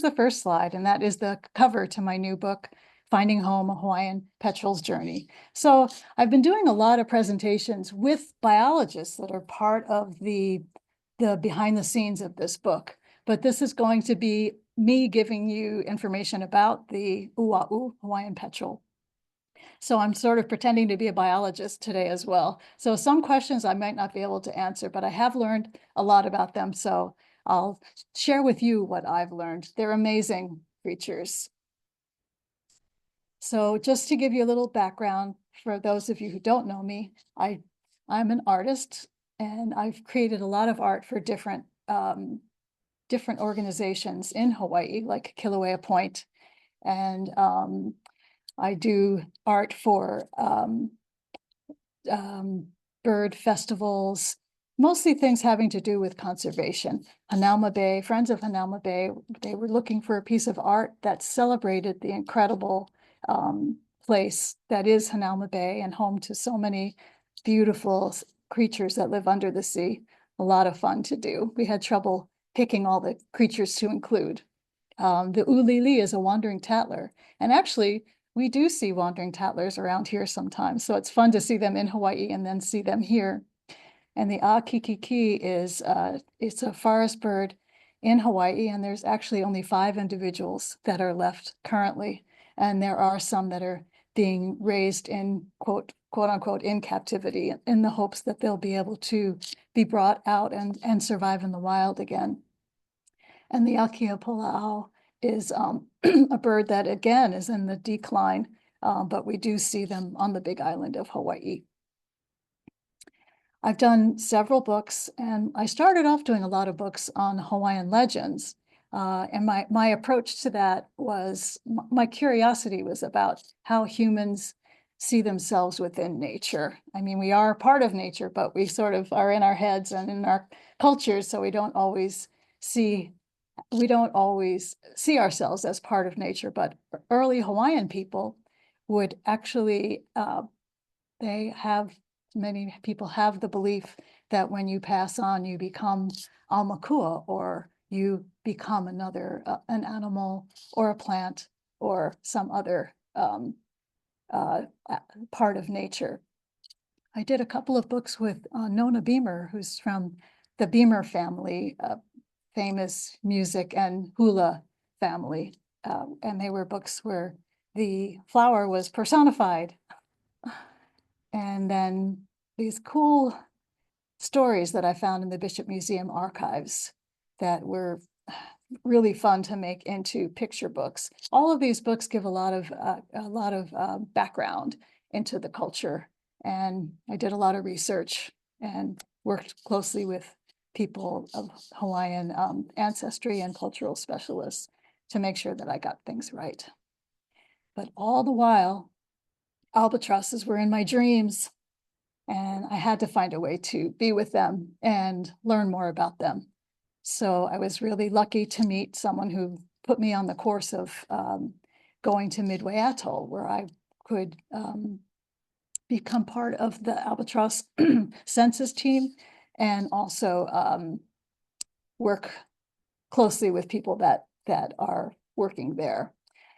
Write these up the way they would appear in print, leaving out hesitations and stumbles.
the first slide, and that is the cover to my new book, Finding Home, a Hawaiian Petrels Journey. So I've been doing a lot of presentations with biologists that are part of the behind the scenes of this book. But this is going to be me giving you information about the Ua'u, Hawaiian Petrel. So I'm sort of pretending to be a biologist today as well. So some questions I might not be able to answer, but I have learned a lot about them. So I'll share with you what I've learned. They're amazing creatures. So just to give you a little background for those of you who don't know me, I'm an artist, and I've created a lot of art for different organizations in Hawaii, like Kilauea Point, and I do art for bird festivals, mostly things having to do with conservation. Hanauma Bay, Friends of Hanauma Bay, they were looking for a piece of art that celebrated the incredible place that is Hanauma Bay and home to so many beautiful creatures that live under the sea. A lot of fun to do. We had trouble picking all the creatures to include. The ulili is a wandering tattler, and actually we do see wandering tattlers around here sometimes, so it's fun to see them in Hawaii and then see them here. And the a'akikiki is it's a forest bird in Hawaii, and there's actually only 5 individuals that are left currently, and there are some that are being raised in quote unquote in captivity in the hopes that they'll be able to be brought out and survive in the wild again. And the Akiapola'au is a bird that, again, is in the decline, but we do see them on the Big Island of Hawaii. I've done several books, and I started off doing a lot of books on Hawaiian legends. And my approach to that was, my curiosity was about how humans see themselves within nature. I mean, we are part of nature, but we sort of are in our heads and in our cultures, so we don't always see ourselves as part of nature. But early Hawaiian people would actually, many people have the belief that when you pass on, you become aumakua, or you become another, an animal or a plant or some other part of nature. I did a couple of books with Nona Beamer, who's from the Beamer family, famous music and hula family. And they were books where the flower was personified. And then these cool stories that I found in the Bishop Museum archives that were really fun to make into picture books. All of these books give a lot of background into the culture. And I did a lot of research and worked closely with people of Hawaiian ancestry and cultural specialists to make sure that I got things right. But all the while, albatrosses were in my dreams, and I had to find a way to be with them and learn more about them. So I was really lucky to meet someone who put me on the course of going to Midway Atoll, where I could become part of the albatross census team, and also work closely with people that are working there.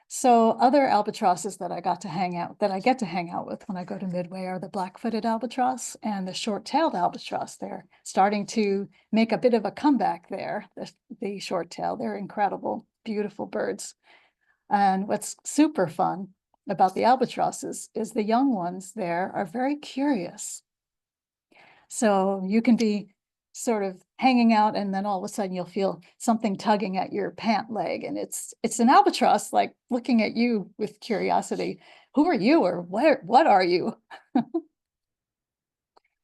So other albatrosses that I get to hang out with when I go to Midway are the black-footed albatross and the short-tailed albatross. They're starting to make a bit of a comeback there, the short-tail. They're incredible, beautiful birds. And what's super fun about the albatrosses is the young ones there are very curious. So you can be sort of hanging out, and then all of a sudden you'll feel something tugging at your pant leg, and it's an albatross, like, looking at you with curiosity. Who are you, or what are you?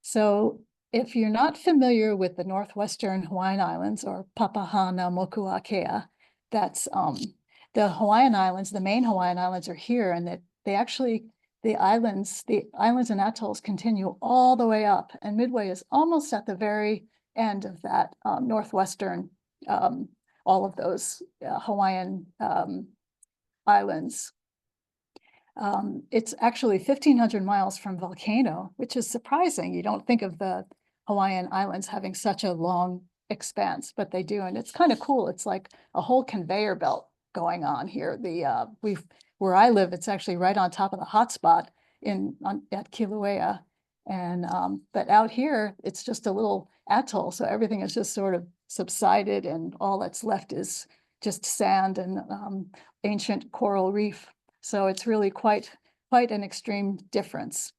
So if you're not familiar with the northwestern Hawaiian Islands, or Papahānaumokuākea, that's the Hawaiian Islands. The main Hawaiian Islands are here, and that they actually, the islands and atolls continue all the way up, and Midway is almost at the very end of that northwestern, all of those Hawaiian islands. It's actually 1,500 miles from Volcano, which is surprising. You don't think of the Hawaiian Islands having such a long expanse, but they do, and it's kind of cool. It's like a whole conveyor belt going on here. Where I live, it's actually right on top of the hotspot at Kilauea. And but out here, it's just a little atoll. So everything is just sort of subsided, and all that's left is just sand and ancient coral reef. So it's really quite an extreme difference.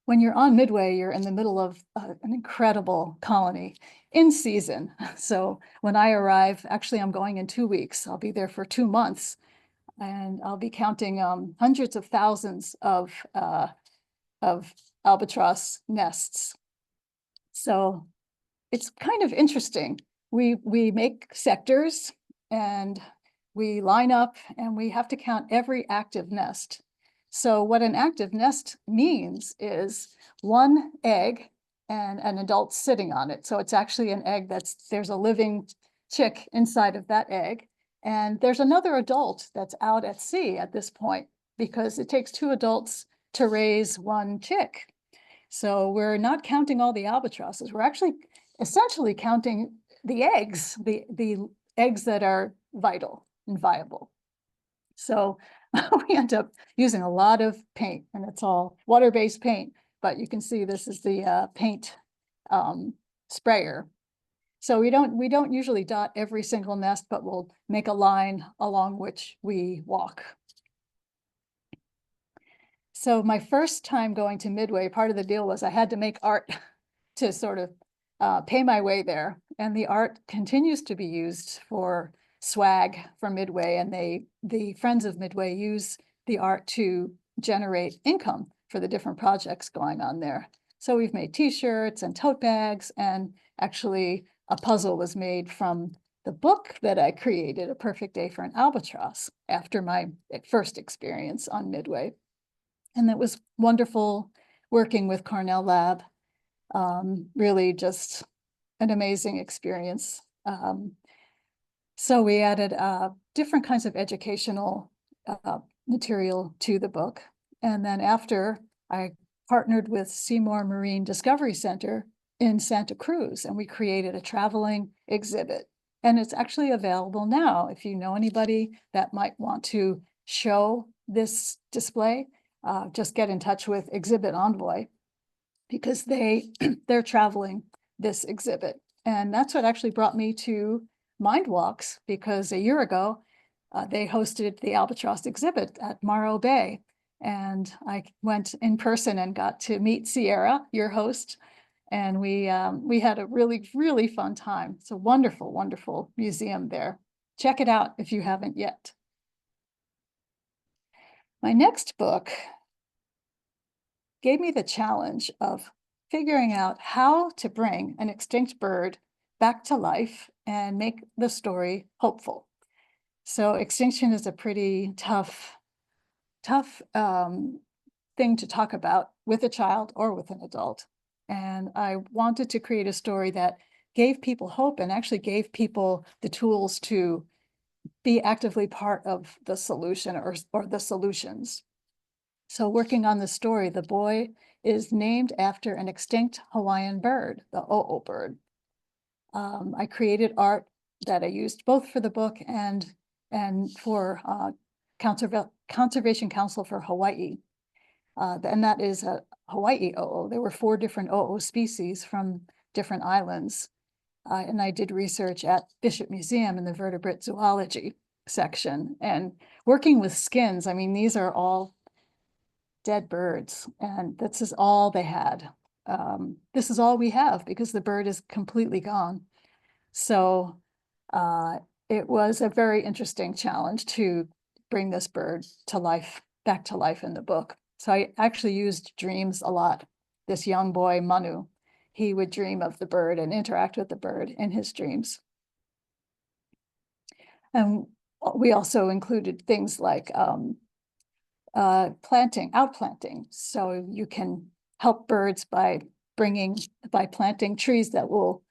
When you're on Midway, you're in the middle of an incredible colony in season. So when I arrive, actually, I'm going in 2 weeks. I'll be there for 2 months, and I'll be counting hundreds of thousands of albatross nests. So it's kind of interesting. We make sectors, and we line up, and we have to count every active nest. So what an active nest means is one egg and an adult sitting on it. So it's actually an egg there's a living chick inside of that egg. And there's another adult that's out at sea at this point, because it takes 2 adults to raise 1 chick. So we're not counting all the albatrosses. We're actually essentially counting the eggs, the eggs that are vital and viable. So we end up using a lot of paint, and it's all water-based paint, but you can see this is the paint sprayer. So we don't usually dot every single nest, but we'll make a line along which we walk. So my first time going to Midway, part of the deal was I had to make art to sort of pay my way there. And the art continues to be used for swag for Midway, and the Friends of Midway use the art to generate income for the different projects going on there. So we've made t-shirts and tote bags, and actually a puzzle was made from the book that I created, A Perfect Day for an Albatross, after my first experience on Midway. And it was wonderful working with Cornell Lab. Really just an amazing experience. So we added different kinds of educational material to the book. And then after, I partnered with Seymour Marine Discovery Center in Santa Cruz, and we created a traveling exhibit. And it's actually available now. If you know anybody that might want to show this display, just get in touch with Exhibit Envoy, because they're traveling this exhibit. And that's what actually brought me to Mind Walks, because a year ago, they hosted the albatross exhibit at Morro Bay. And I went in person and got to meet Sierra, your host. And we had a really, really fun time. It's a wonderful, wonderful museum there. Check it out if you haven't yet. My next book gave me the challenge of figuring out how to bring an extinct bird back to life and make the story hopeful. So extinction is a pretty tough thing to talk about with a child or with an adult. And I wanted to create a story that gave people hope and actually gave people the tools to be actively part of the solution or the solutions. So working on the story, the boy is named after an extinct Hawaiian bird, the Ua'u bird. I created art that I used both for the book and for Conservation Council for Hawaii. And that is a Hawaii Ua'u. There were 4 different Ua'u species from different islands. And I did research at Bishop Museum in the vertebrate zoology section. And working with skins, I mean, these are all dead birds, and this is all they had. This is all we have, because the bird is completely gone. So it was a very interesting challenge to bring this bird to life, back to life in the book. So I actually used dreams a lot. This young boy, Manu, he would dream of the bird and interact with the bird in his dreams. And we also included things like outplanting. So you can help birds by planting trees that will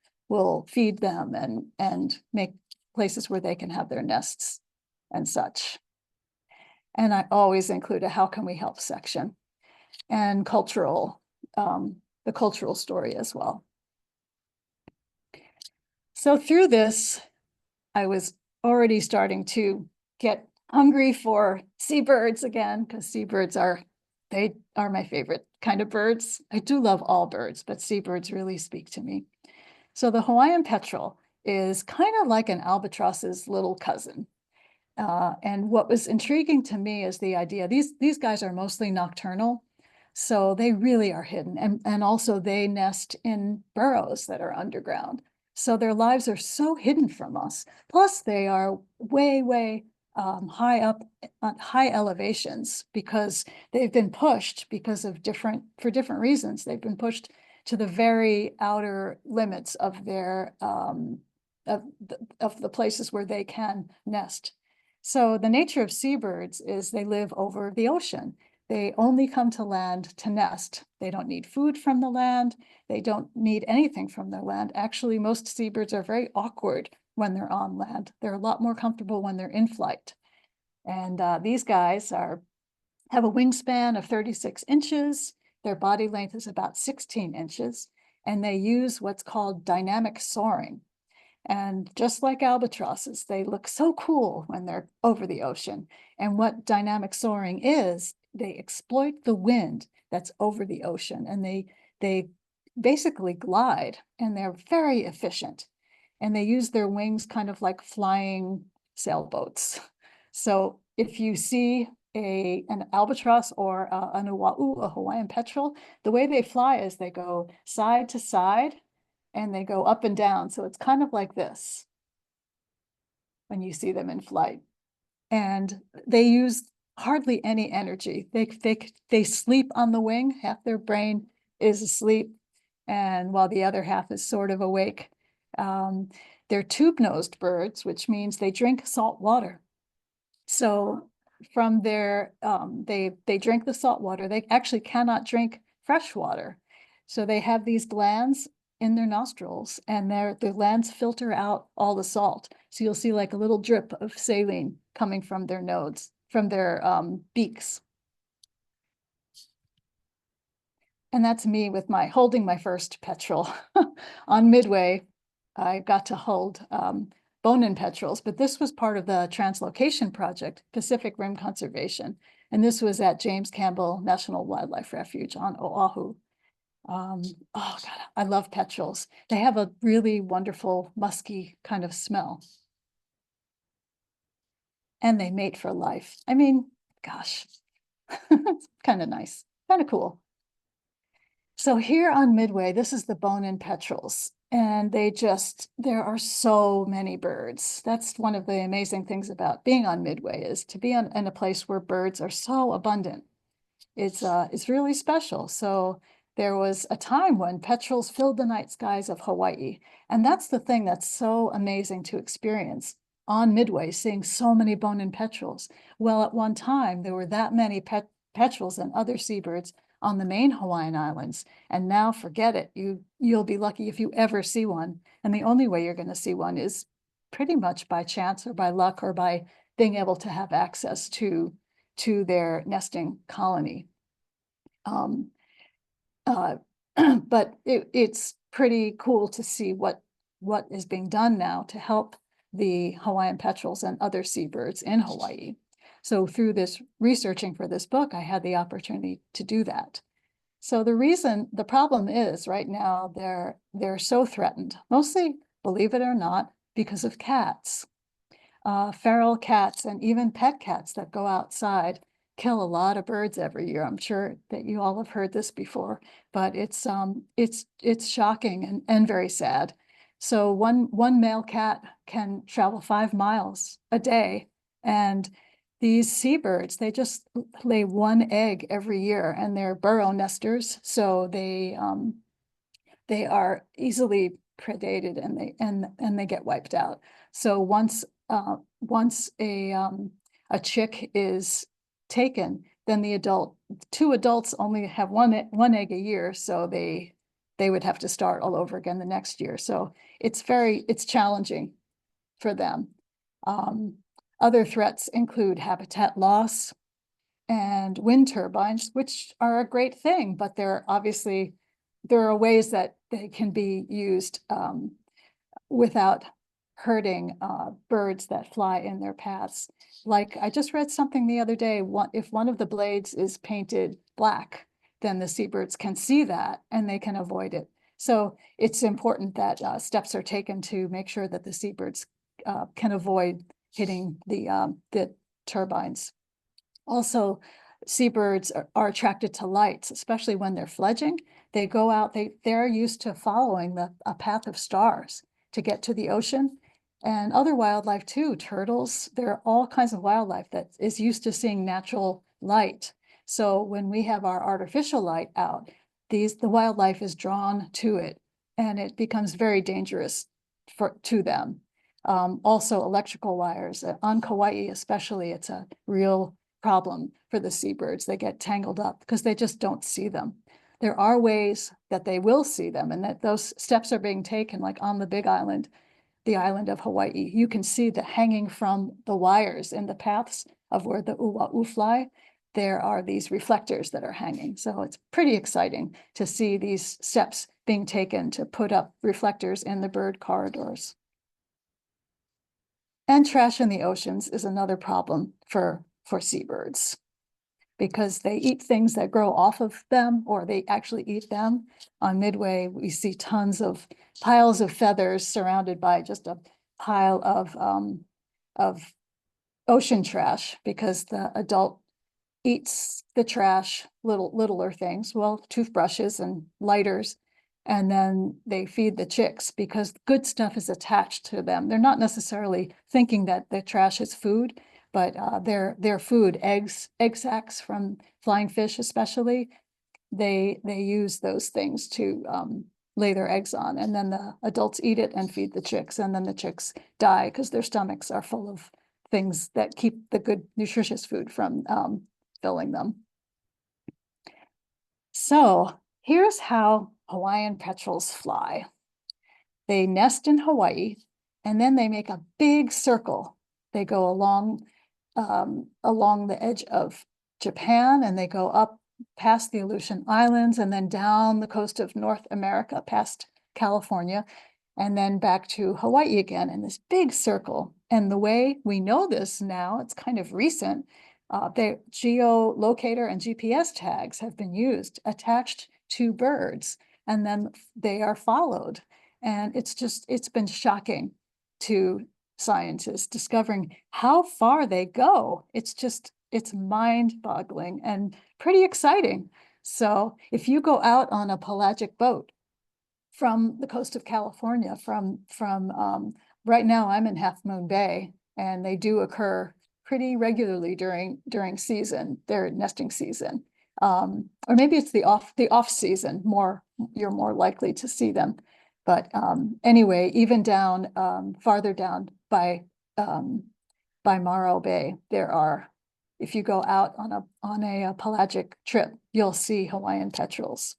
feed them and make places where they can have their nests and such. And I always include a how can we help section, and the cultural story as well. So through this, I was already starting to get hungry for seabirds again, because they are my favorite kind of birds. I do love all birds, but seabirds really speak to me. So the Hawaiian petrel is kind of like an albatross's little cousin. And what was intriguing to me is the idea, these guys are mostly nocturnal, so they really are hidden. And also they nest in burrows that are underground. So their lives are so hidden from us. Plus they are way, way high up on high elevations because they've been pushed for different reasons. They've been pushed to the very outer limits of their of the places where they can nest. So the nature of seabirds is they live over the ocean. They only come to land to nest. They don't need food from the land. They don't need anything from the land. Actually, most seabirds are very awkward when they're on land. They're a lot more comfortable when they're in flight. And these guys have a wingspan of 36 inches. Their body length is about 16 inches. And they use what's called dynamic soaring. And just like albatrosses, they look so cool when they're over the ocean. And what dynamic soaring is, they exploit the wind that's over the ocean, and they basically glide, and they're very efficient. And they use their wings kind of like flying sailboats. So if you see an albatross or an Ua'u, a Hawaiian petrel, the way they fly is they go side to side, and they go up and down. So it's kind of like this when you see them in flight. And they use hardly any energy. They sleep on the wing. Half their brain is asleep, and while the other half is sort of awake. They're tube-nosed birds, which means they drink salt water. So from their, they drink the salt water. They actually cannot drink fresh water. So they have these glands in their nostrils, and their glands filter out all the salt. So you'll see like a little drip of saline coming from their nodes, from their beaks. And that's me with holding my first petrel. On Midway, I got to hold bone-in petrels, but this was part of the Translocation Project, Pacific Rim Conservation. And this was at James Campbell National Wildlife Refuge on Oahu. Oh God, I love petrels. They have a really wonderful musky kind of smell. And they mate for life. I mean, gosh, it's kind of nice, kind of cool. So here on Midway, this is the bone-in petrels. And there are so many birds. That's one of the amazing things about being on Midway, is to be in a place where birds are so abundant. It's really special. So there was a time when petrels filled the night skies of Hawaii. And that's the thing that's so amazing to experience on Midway, seeing so many bone-in petrels. Well, at one time, there were that many petrels and other seabirds on the main Hawaiian Islands. And now forget it. You'll be lucky if you ever see one. And the only way you're going to see one is pretty much by chance or by luck or by being able to have access to their nesting colony. But it's pretty cool to see what is being done now to help the Hawaiian petrels and other seabirds in Hawaii. So through this researching for this book, I had the opportunity to do that. So the problem is right now they're so threatened, mostly, believe it or not, because of cats. Feral cats and even pet cats that go outside kill a lot of birds every year. I'm sure that you all have heard this before, but it's shocking and very sad. So one male cat can travel 5 miles a day, and these seabirds, they just lay one egg every year, and they're burrow nesters, so they are easily predated, and they get wiped out. So once a chick is taken, then two adults only have one egg a year, so they would have to start all over again the next year. So it's challenging for them. Other threats include habitat loss and wind turbines, which are a great thing, but there are ways that they can be used without hurting birds that fly in their paths. Like I just read something the other day, if one of the blades is painted black, then the seabirds can see that and they can avoid it. So it's important that steps are taken to make sure that the seabirds can avoid hitting the turbines. Also, seabirds are attracted to lights, especially when they're fledging. They go out, they're used to following a path of stars to get to the ocean. And other wildlife too, turtles, there are all kinds of wildlife that is used to seeing natural light. So when we have our artificial light out, the wildlife is drawn to it, and it becomes very dangerous to them. Also electrical wires, on Kauai especially, it's a real problem for the seabirds. They get tangled up because they just don't see them. There are ways that they will see them, and that those steps are being taken, like on the Big Island, the island of Hawaii. You can see the hanging from the wires in the paths of where the Ua'u fly. There are these reflectors that are hanging. So it's pretty exciting to see these steps being taken to put up reflectors in the bird corridors. And trash in the oceans is another problem for seabirds, because they eat things that grow off of them, or they actually eat them. On Midway, we see tons of piles of feathers surrounded by just a pile of ocean trash, because the adult eats the trash, littler things, well, toothbrushes and lighters, and then they feed the chicks because good stuff is attached to them. They're not necessarily thinking that the trash is food, but their food, egg sacs from flying fish especially, they use those things to lay their eggs on, and then the adults eat it and feed the chicks, and then the chicks die because their stomachs are full of things that keep the good nutritious food from filling them. So here's how Hawaiian petrels fly. They nest in Hawaii, and then they make a big circle. They go along the edge of Japan, and they go up past the Aleutian Islands, and then down the coast of North America past California, and then back to Hawaii again in this big circle. And the way we know this now, it's kind of recent, the geolocator and GPS tags have been used, attached to birds, and then they are followed. And it's been shocking to scientists discovering how far they go. It's mind-boggling and pretty exciting. So if you go out on a pelagic boat from the coast of California, from right now I'm in Half Moon Bay, and they do occur pretty regularly during season, their nesting season. Or maybe it's the off season, you're more likely to see them. But anyway, even down farther down by Morro Bay, there are, if you go out on a pelagic trip, you'll see Hawaiian petrels.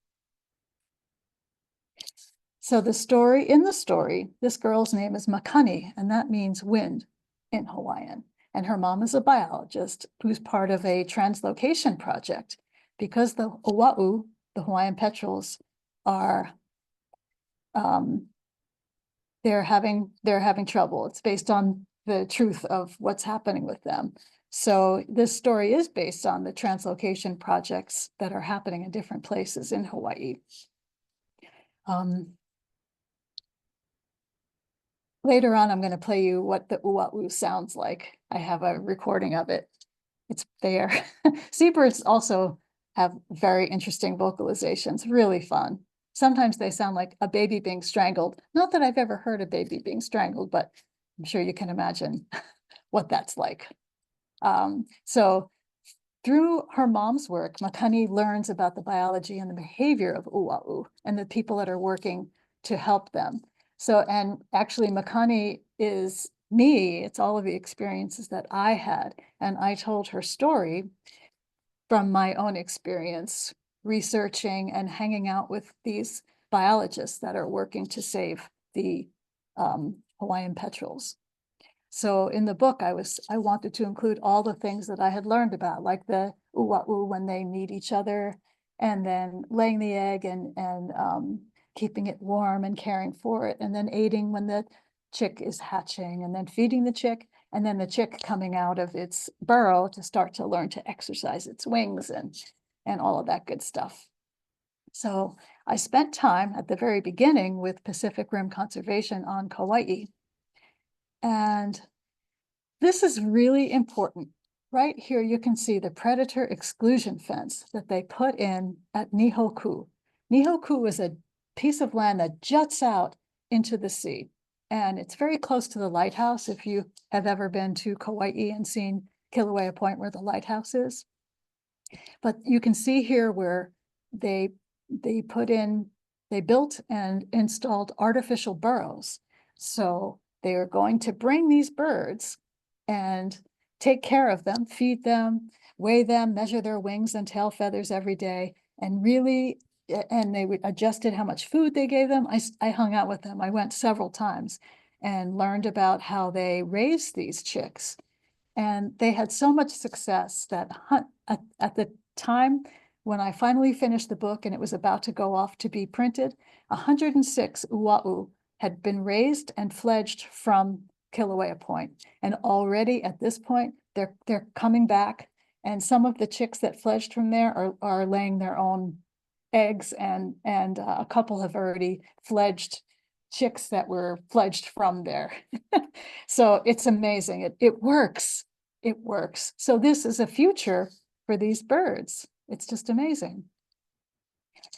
So in the story, this girl's name is Makani, and that means wind in Hawaiian. And her mom is a biologist who's part of a translocation project, because the Ua'u, the Hawaiian petrels, are they're having trouble. It's based on the truth of what's happening with them. So this story is based on the translocation projects that are happening in different places in Hawaii. Later on, I'm going to play you what the Ua'u sounds like. I have a recording of it. It's there. Seabirds also have very interesting vocalizations, really fun. Sometimes they sound like a baby being strangled. Not that I've ever heard a baby being strangled, but I'm sure you can imagine what that's like. So through her mom's work, Makani learns about the biology and the behavior of Ua'u and the people that are working to help them. So, and actually Makani is me, it's all of the experiences that I had. And I told her story from my own experience, researching and hanging out with these biologists that are working to save the Hawaiian petrels. So in the book, I wanted to include all the things that I had learned about, like the Ua'u when they meet each other, and then laying the egg and keeping it warm and caring for it, and then aiding when the chick is hatching and then feeding the chick, and then the chick coming out of its burrow to start to learn to exercise its wings and all of that good stuff. So I spent time at the very beginning with Pacific Rim Conservation on Kauai. And this is really important. Right here, you can see the predator exclusion fence that they put in at Nihoku. Nihoku is a piece of land that juts out into the sea. And it's very close to the lighthouse, if you have ever been to Kauai and seen Kilauea Point where the lighthouse is. But you can see here where they built and installed artificial burrows. So they are going to bring these birds and take care of them, feed them, weigh them, measure their wings and tail feathers every day, and really, and they adjusted how much food they gave them. I hung out with them. I went several times and learned about how they raised these chicks. And they had so much success that at the time when I finally finished the book and it was about to go off to be printed, 106 Ua'u had been raised and fledged from Kilauea Point. And already at this point, they're coming back. And some of the chicks that fledged from there are laying their own eggs, and a couple have already fledged chicks that were fledged from there. So it's amazing. It works. It works. So this is a future for these birds. It's just amazing.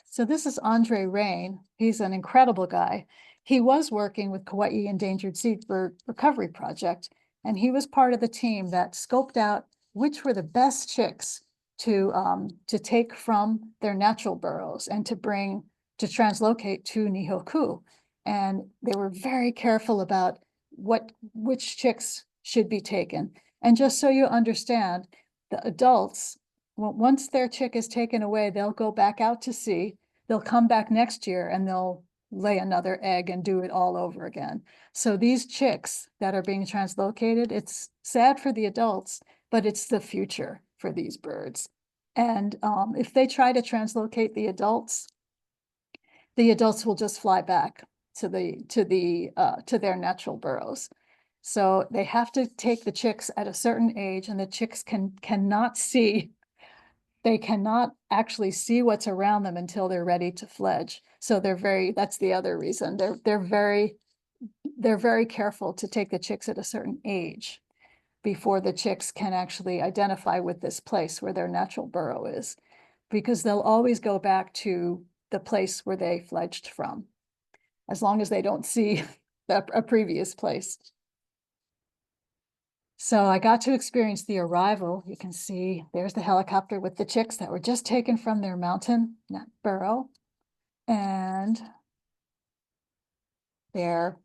So this is Andre Rain. He's an incredible guy. He was working with Kauai Endangered Seabird Recovery Project, and he was part of the team that scoped out which were the best chicks to take from their natural burrows and to translocate to Nihoku. And they were very careful about which chicks should be taken. And just so you understand, the adults, once their chick is taken away, they'll go back out to sea. They'll come back next year and they'll lay another egg and do it all over again. So these chicks that are being translocated, it's sad for the adults, but it's the future for these birds. And if they try to translocate the adults will just fly back to their natural burrows. So they have to take the chicks at a certain age, and the chicks cannot see. They cannot actually see what's around them until they're ready to fledge. So that's the other reason. They're very careful to take the chicks at a certain age before the chicks can actually identify with this place where their natural burrow is, because they'll always go back to the place where they fledged from, as long as they don't see a previous place. So I got to experience the arrival. You can see there's the helicopter with the chicks that were just taken from their mountain burrow. And they're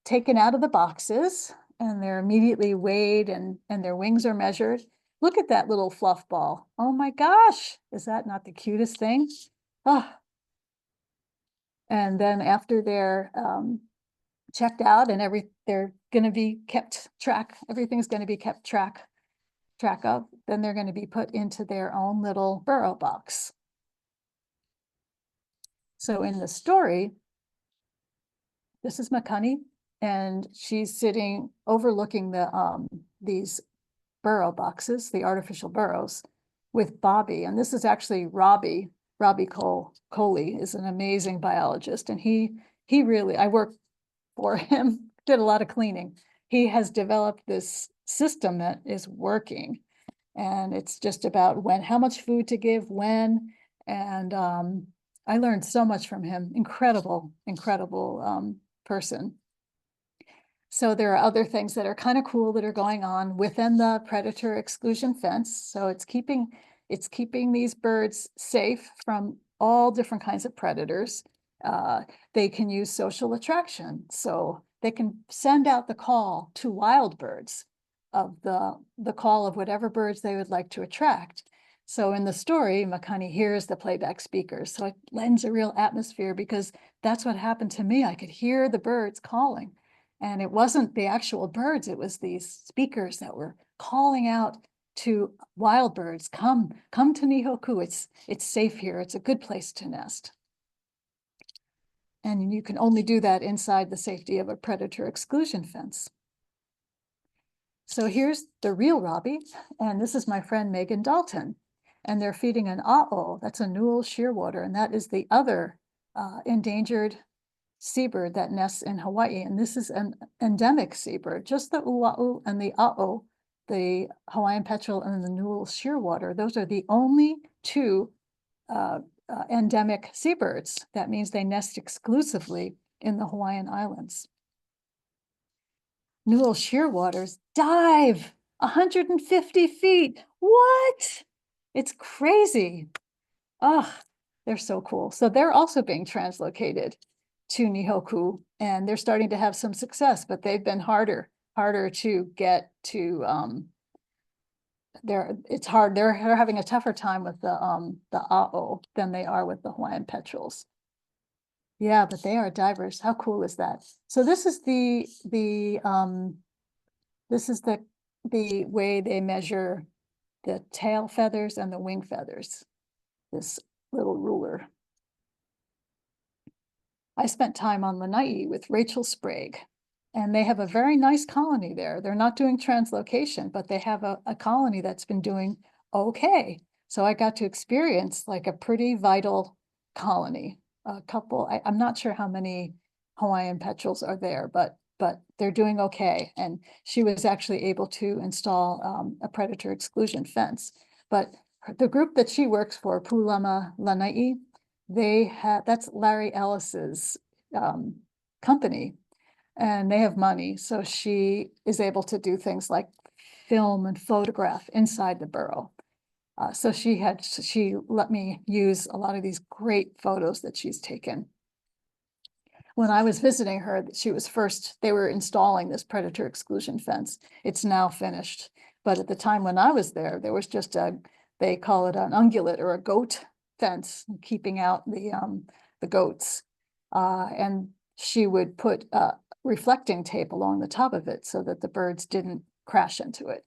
taken out of the boxes, and they're immediately weighed and their wings are measured. Look at that little fluff ball. Oh my gosh, is that not the cutest thing? Oh. And then after they're checked out and they're going to be kept track, everything's going to be kept track of, then they're going to be put into their own little burrow box. So in the story, this is Makani, and she's sitting overlooking these burrow boxes, the artificial burrows, with Bobby. And this is actually Robbie Coley is an amazing biologist, and he really, I worked for him, did a lot of cleaning. He has developed this system that is working, and it's just about how much food to give, when, and I learned so much from him. Incredible person. So there are other things that are kind of cool that are going on within the predator exclusion fence. So it's keeping these birds safe from all different kinds of predators. They can use social attraction. So they can send out the call to wild birds of the call of whatever birds they would like to attract. So in the story, Makani hears the playback speakers. So it lends a real atmosphere, because that's what happened to me. I could hear the birds calling. And it wasn't the actual birds, it was these speakers that were calling out to wild birds, come to Nihoku, it's safe here, it's a good place to nest. And you can only do that inside the safety of a predator exclusion fence. So here's the real Robbie, and this is my friend Megan Dalton. And they're feeding an Ua'u, that's a newel shearwater, and that is the other endangered seabird that nests in Hawaii. And this is an endemic seabird. Just the Ua'u and the Ua'u, the Hawaiian Petrel and the newel shearwater, those are the only two endemic seabirds. That means they nest exclusively in the Hawaiian Islands. Newel shearwaters dive 150 feet. What? It's crazy. Oh, they're so cool. So they're also being translocated to Nihoku, and they're starting to have some success, but they've been harder to get to. It's hard. They're having a tougher time with the A'o than they are with the Hawaiian Petrels. Yeah, but they are divers. How cool is that? So this is the way they measure the tail feathers and the wing feathers. This little ruler. I spent time on Lanai with Rachel Sprague, and they have a very nice colony there. They're not doing translocation, but they have a colony that's been doing okay. So I got to experience like a pretty vital colony. A couple, I'm not sure how many Hawaiian petrels are there, but they're doing okay. And she was actually able to install a predator exclusion fence. But the group that she works for, Pulama Lanai, that's Larry Ellis's company, and they have money. So she is able to do things like film and photograph inside the burrow. So she let me use a lot of these great photos that she's taken. When I was visiting her, they were installing this predator exclusion fence. It's now finished. But at the time when I was there, there was just they call it an ungulate or a goat fence, keeping out the goats. And she would put reflecting tape along the top of it so that the birds didn't crash into it.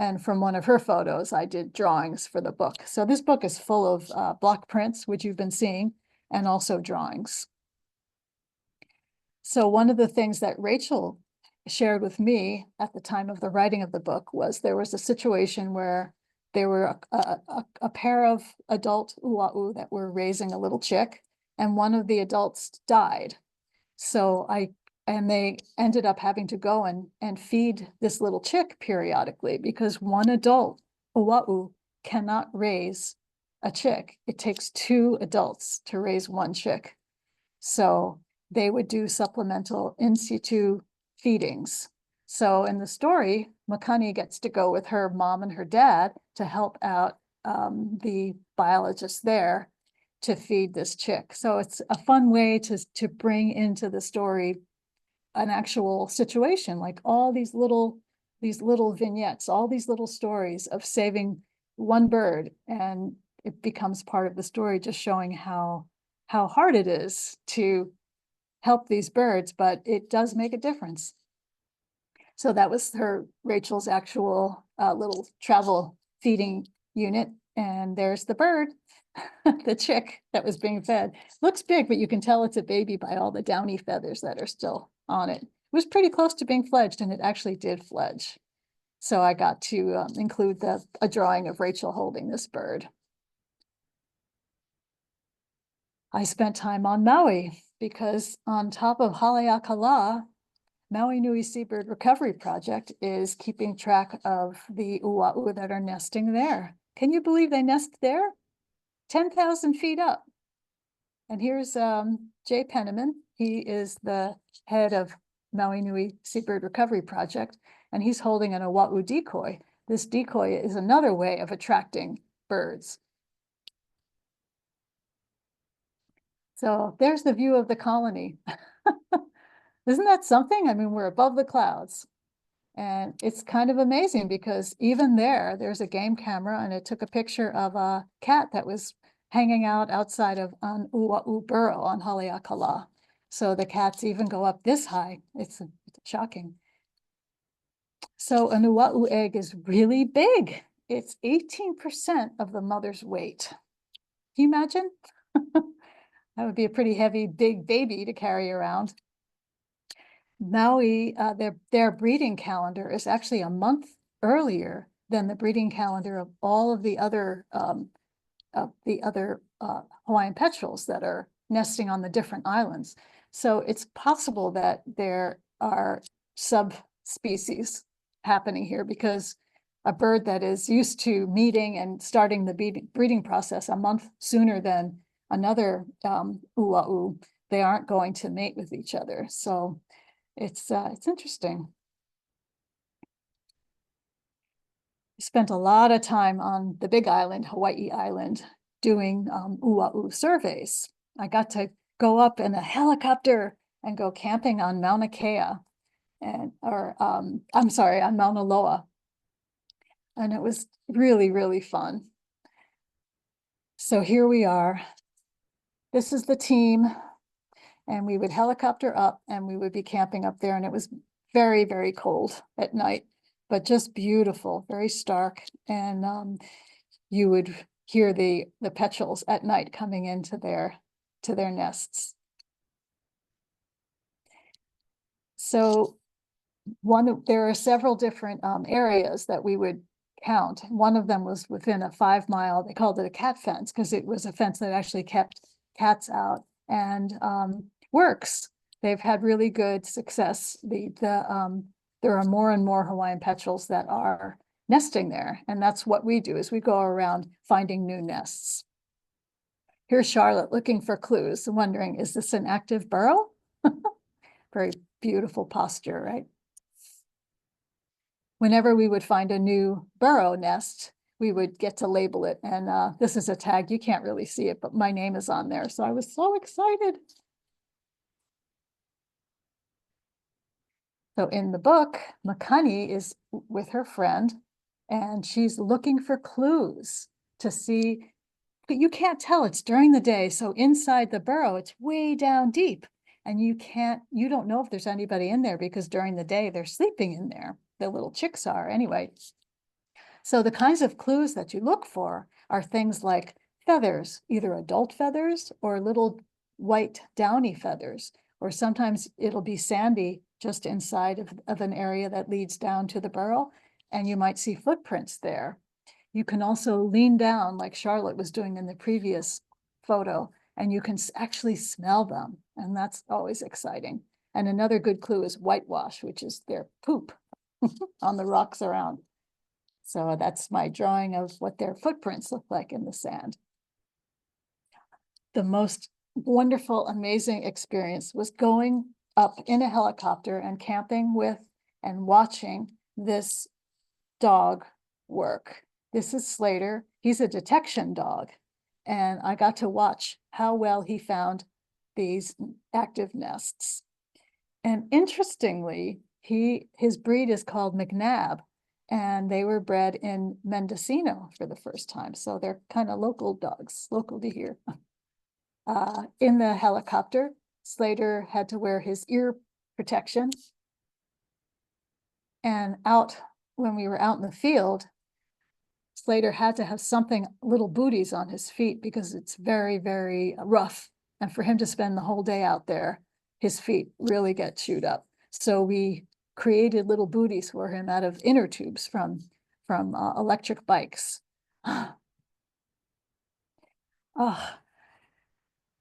And from one of her photos, I did drawings for the book. So this book is full of block prints, which you've been seeing, and also drawings. So one of the things that Rachel shared with me at the time of the writing of the book was there was a situation where there were a pair of adult Ua'u that were raising a little chick, and one of the adults died. So they ended up having to go and feed this little chick periodically, because one adult Ua'u cannot raise a chick. It takes two adults to raise one chick. So they would do supplemental in situ feedings. So in the story, Makani gets to go with her mom and her dad to help out the biologist there to feed this chick. So it's a fun way to bring into the story an actual situation, like all these little vignettes, all these little stories of saving one bird, and it becomes part of the story, just showing how hard it is to help these birds, but it does make a difference. So that was Rachel's actual little travel feeding unit. And there's the bird, the chick that was being fed. Looks big, but you can tell it's a baby by all the downy feathers that are still on it. It was pretty close to being fledged, and it actually did fledge. So I got to include a drawing of Rachel holding this bird. I spent time on Maui, because on top of Haleakala, Maui Nui Seabird Recovery Project is keeping track of the Ua'u that are nesting there. Can you believe they nest there? 10,000 feet up. And here's Jay Penniman. He is the head of Maui Nui Seabird Recovery Project, and he's holding an Ua'u decoy. This decoy is another way of attracting birds. So there's the view of the colony. Isn't that something? I mean, we're above the clouds. And it's kind of amazing, because even there's a game camera, and it took a picture of a cat that was hanging out outside of an Ua'u burrow on Haleakala. So the cats even go up this high. It's shocking. So an Ua'u egg is really big. It's 18% of the mother's weight. Can you imagine? That would be a pretty heavy, big baby to carry around. Maui, their breeding calendar is actually a month earlier than the breeding calendar of all of the other Hawaiian petrels that are nesting on the different islands. So it's possible that there are subspecies happening here, because a bird that is used to meeting and starting the breeding process a month sooner than another Ua'u, they aren't going to mate with each other. So it's interesting. I spent a lot of time on the big island, Hawaii Island, doing Ua'u surveys. I got to go up in a helicopter and go camping on Mauna Kea, I'm sorry, on Mauna Loa. And it was really, really fun. So here we are. This is the team. And we would helicopter up and we would be camping up there. And it was very, very cold at night, but just beautiful, very stark. And you would hear the petrels at night coming into their nests. So there are several different areas that we would count. One of them was within a 5-mile, they called it a cat fence, because it was a fence that actually kept cats out, and works. They've had really good success. There are more and more Hawaiian petrels that are nesting there, and that's what we do, is we go around finding new nests. Here's Charlotte looking for clues, wondering, is this an active burrow? Very beautiful posture, right? Whenever we would find a new burrow nest, we would get to label it. And this is a tag, you can't really see it, but my name is on there. So I was so excited. So in the book, Makani is with her friend, and she's looking for clues to see, but you can't tell, it's during the day. So inside the burrow, it's way down deep, and you don't know if there's anybody in there, because during the day they're sleeping in there. The little chicks are anyway. So the kinds of clues that you look for are things like feathers, either adult feathers or little white downy feathers, or sometimes it'll be sandy just inside of an area that leads down to the burrow, and you might see footprints there. You can also lean down like Charlotte was doing in the previous photo, and you can actually smell them, and that's always exciting. And another good clue is whitewash, which is their poop on the rocks around. So that's my drawing of what their footprints look like in the sand. The most wonderful, amazing experience was going up in a helicopter and camping with and watching this dog work. This is Slater. He's a detection dog. And I got to watch how well he found these active nests. And interestingly, his breed is called McNabb, and they were bred in Mendocino for the first time. So they're kind of local dogs, local to here. In the helicopter, Slater had to wear his ear protection. And when we were out in the field, Slater had to have something, little booties on his feet, because it's very, very rough. And for him to spend the whole day out there, his feet really get chewed up. So we created little booties for him out of inner tubes from electric bikes.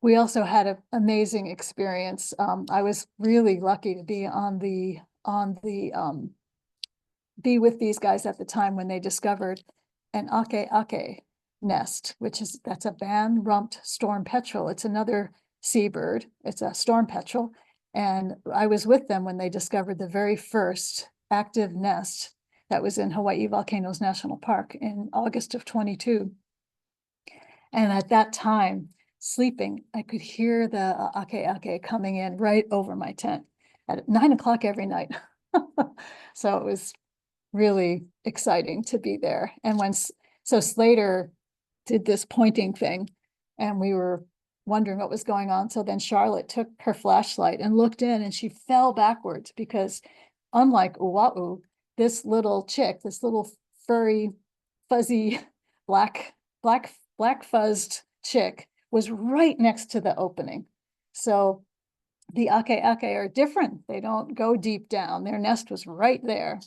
We also had an amazing experience. I was really lucky to be be with these guys at the time when they discovered an ake nest, that's a band-rumped storm petrel. It's another seabird. It's a storm petrel. And I was with them when they discovered the very first active nest that was in Hawaii Volcanoes National Park in August of 22. And at that time, sleeping, I could hear the ake coming in right over my tent at 9 o'clock every night. So it was really exciting to be there. And so Slater did this pointing thing, and we were wondering what was going on. So then Charlotte took her flashlight and looked in, and she fell backwards, because unlike Ua'u, this little chick, this little furry, fuzzy, black fuzzed chick was right next to the opening. So the ake are different. They don't go deep down. Their nest was right there.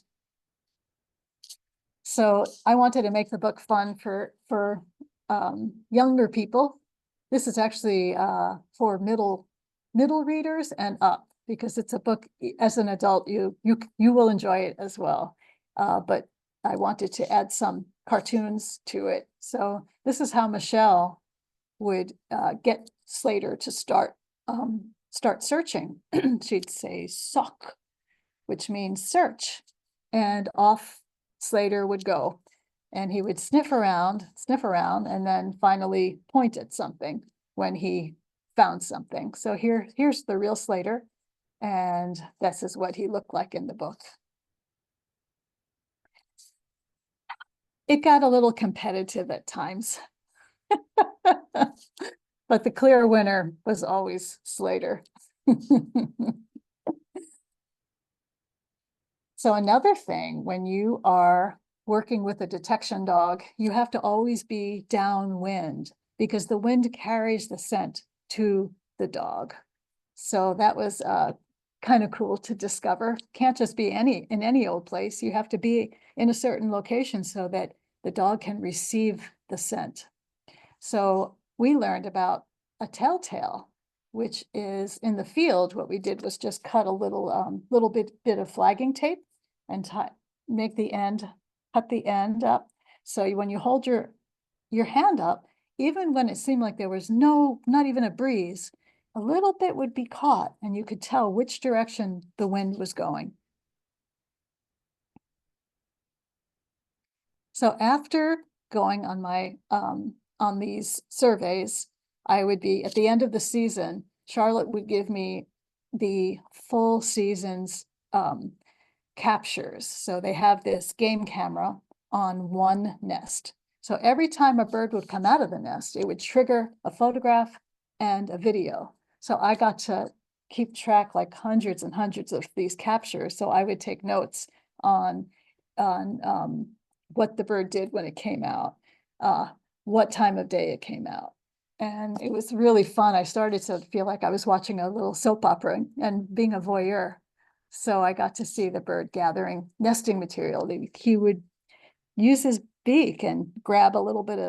So I wanted to make the book fun for younger people. This is actually for middle readers and up, because it's a book as an adult you will enjoy it as well. But I wanted to add some cartoons to it. So this is how Michelle would get Slater to start searching. She'd say "sock," which means search, and off Slater would go, and he would sniff around, and then finally point at something when he found something. So here's the real Slater, and this is what he looked like in the book. It got a little competitive at times, but the clear winner was always Slater. So another thing, when you are working with a detection dog, you have to always be downwind, because the wind carries the scent to the dog. So that was kind of cool to discover. Can't just be in any old place. You have to be in a certain location so that the dog can receive the scent. So we learned about a telltale, which is in the field. What we did was just cut a little bit of flagging tape and cut the end up. So when you hold your hand up, even when it seemed like there was not even a breeze, a little bit would be caught, and you could tell which direction the wind was going. So after going on my on these surveys, I would be at the end of the season, Charlotte would give me the full season's captures. So they have this game camera on one nest. So every time a bird would come out of the nest, it would trigger a photograph and a video. So I got to keep track, like hundreds and hundreds of these captures. So I would take notes on what the bird did when it came out, what time of day it came out. And it was really fun. I started to feel like I was watching a little soap opera and being a voyeur. So I got to see the bird gathering nesting material. He would use his beak and grab a little bit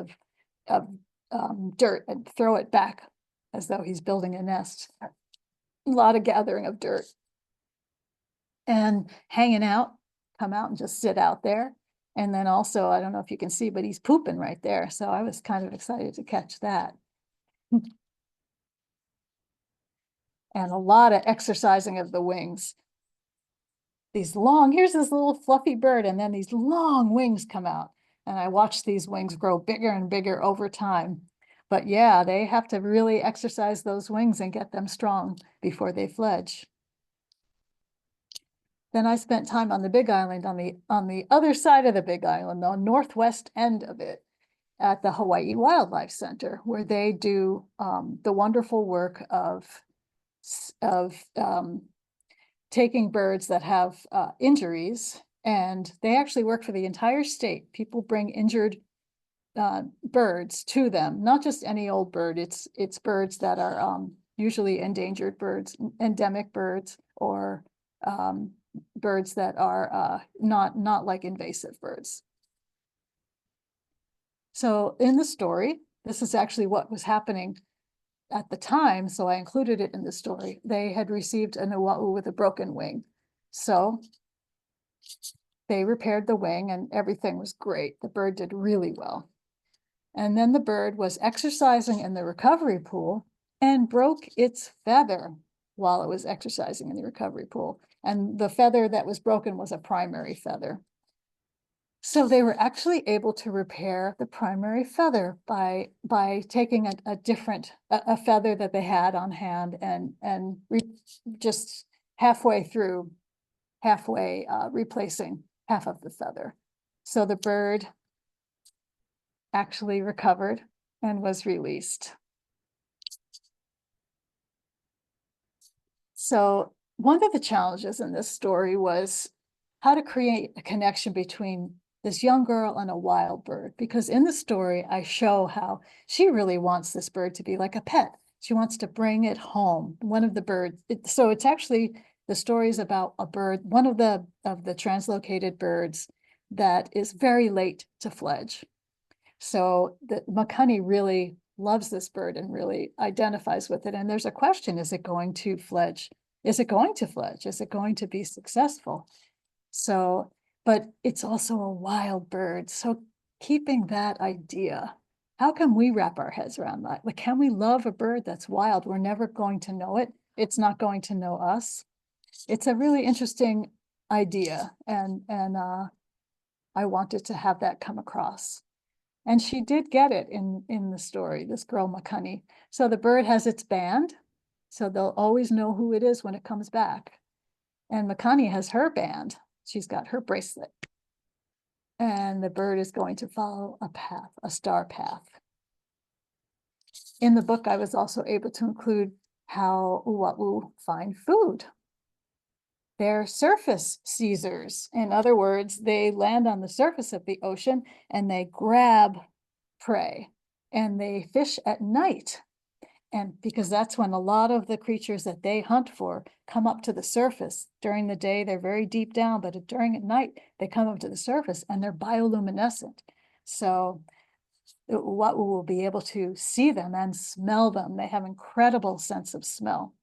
of dirt and throw it back as though he's building a nest. A lot of gathering of dirt. And hanging out, come out and just sit out there. And then also, I don't know if you can see, but he's pooping right there. So I was kind of excited to catch that. And a lot of exercising of the wings. Here's this little fluffy bird, and then these long wings come out. And I watched these wings grow bigger and bigger over time. But yeah, they have to really exercise those wings and get them strong before they fledge. Then I spent time on the Big Island, on the other side of the Big Island, the northwest end of it, at the Hawaii Wildlife Center, where they do the wonderful work of taking birds that have injuries, and they actually work for the entire state. People bring injured birds to them, not just any old bird. It's birds that are usually endangered birds, endemic birds, or birds that are not like invasive birds. So in the story, this is actually what was happening at the time, so I included it in the story. They had received an Ua'u with a broken wing. So they repaired the wing and everything was great. The bird did really well. And then the bird was exercising in the recovery pool and broke its feather while it was exercising in the recovery pool. And the feather that was broken was a primary feather. So they were actually able to repair the primary feather by taking a feather that they had on hand and just halfway replacing half of the feather. So the bird actually recovered and was released. So one of the challenges in this story was how to create a connection between this young girl and a wild bird, because in the story, I show how she really wants this bird to be like a pet. She wants to bring it home. One of the birds, so it's actually, the story is about a bird, one of the translocated birds that is very late to fledge. So the Makani really loves this bird and really identifies with it. And there's a question, is it going to fledge? Is it going to fledge? Is it going to be successful? So, but it's also a wild bird. So keeping that idea, how can we wrap our heads around that? Like, can we love a bird that's wild? We're never going to know it. It's not going to know us. It's a really interesting idea. And I wanted to have that come across. And she did get it in the story, this girl Makani. So the bird has its band, so they'll always know who it is when it comes back. And Makani has her band. She's got her bracelet. And the bird is going to follow a path, a star path. In the book, I was also able to include how Ua'u find food. They're surface seizers. In other words, they land on the surface of the ocean and they grab prey and they fish at night. And because that's when a lot of the creatures that they hunt for come up to the surface. During the day, they're very deep down, but during at night, they come up to the surface and they're bioluminescent. So Ua'u will be able to see them and smell them. They have incredible sense of smell.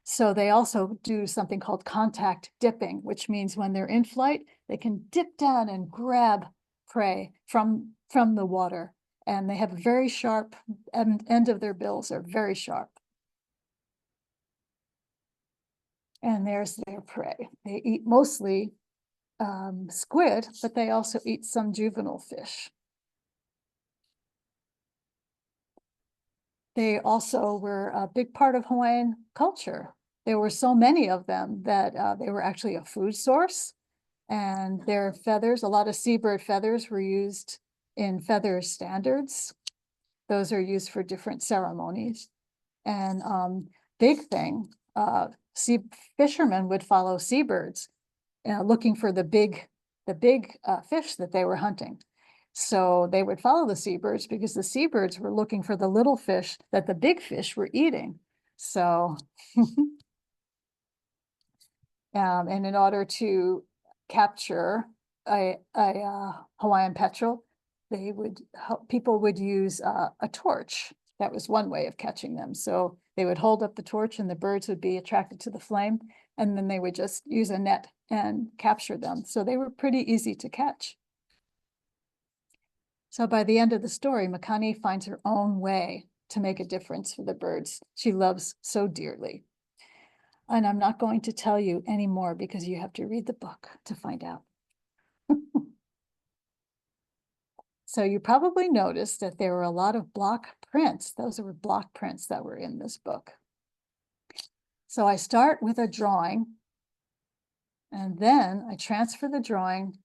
So they also do something called contact dipping, which means when they're in flight, they can dip down and grab prey from the water. And they have a very sharp end of their bills are very sharp. And there's their prey. They eat mostly squid, but they also eat some juvenile fish. They also were a big part of Hawaiian culture. There were so many of them that they were actually a food source. And their feathers, a lot of seabird feathers were used in feather standards. Those are used for different ceremonies. And big thing, fishermen would follow seabirds, looking for the big fish that they were hunting. So they would follow the seabirds because the seabirds were looking for the little fish that the big fish were eating. So, and in order to capture a Hawaiian petrel, people would use a torch. That was one way of catching them. So they would hold up the torch and the birds would be attracted to the flame, and then they would just use a net and capture them. So they were pretty easy to catch. So by the end of the story, Makani finds her own way to make a difference for the birds she loves so dearly. And I'm not going to tell you any more because you have to read the book to find out. So you probably noticed that there were a lot of block prints. Those were block prints that were in this book. So I start with a drawing, and then I transfer the drawing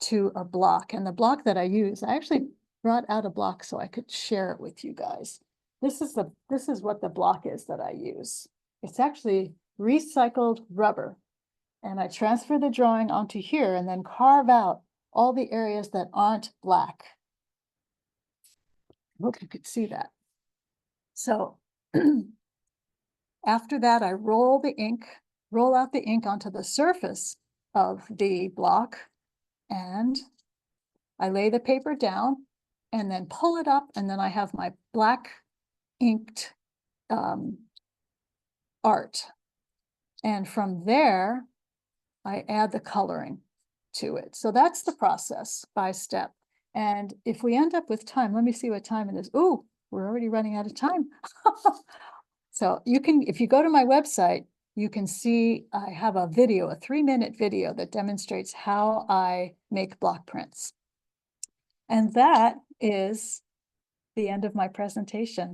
to a block. And the block that I use, I actually brought out a block so I could share it with you guys. This is what the block is that I use. It's actually recycled rubber. And I transfer the drawing onto here and then carve out all the areas that aren't black. I hope you could see that. So after that, I roll out the ink onto the surface of the block, and I lay the paper down and then pull it up, and then I have my black inked art. And from there, I add the coloring to it. So that's the process by step. And if we end up with time, let me see what time it is. Ooh, we're already running out of time. So you can, if you go to my website, you can see I have a video, a 3-minute video that demonstrates how I make block prints. And that is the end of my presentation.